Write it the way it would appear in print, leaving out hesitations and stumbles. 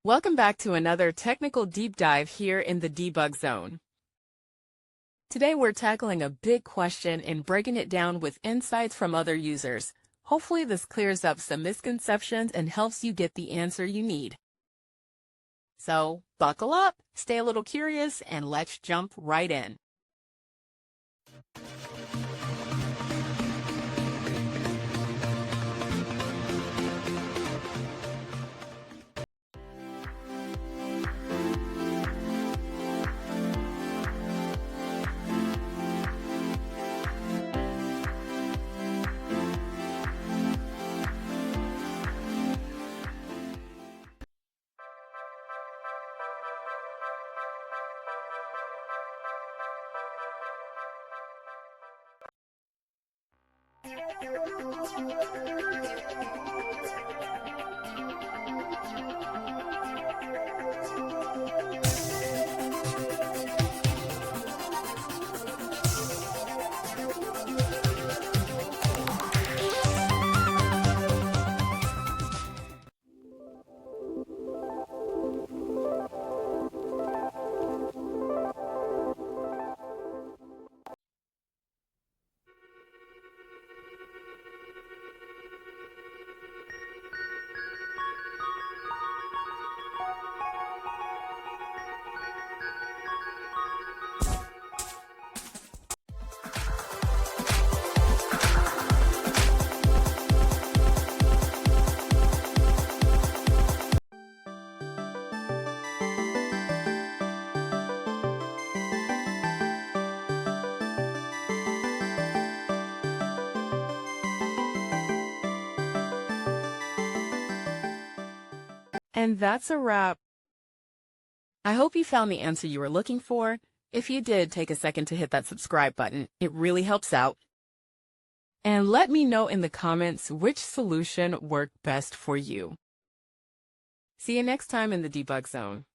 Welcome back to another technical deep dive here in the debug zone. Today we're tackling a big question and breaking it down with insights from other users. Hopefully this clears up some misconceptions and helps you get the answer you need. So buckle up, stay a little curious, and let's jump right in. And that's a wrap. I hope you found the answer you were looking for. If you did, take a second to hit that subscribe button. It really helps out. And let me know in the comments which solution worked best for you. See you next time in the debug zone.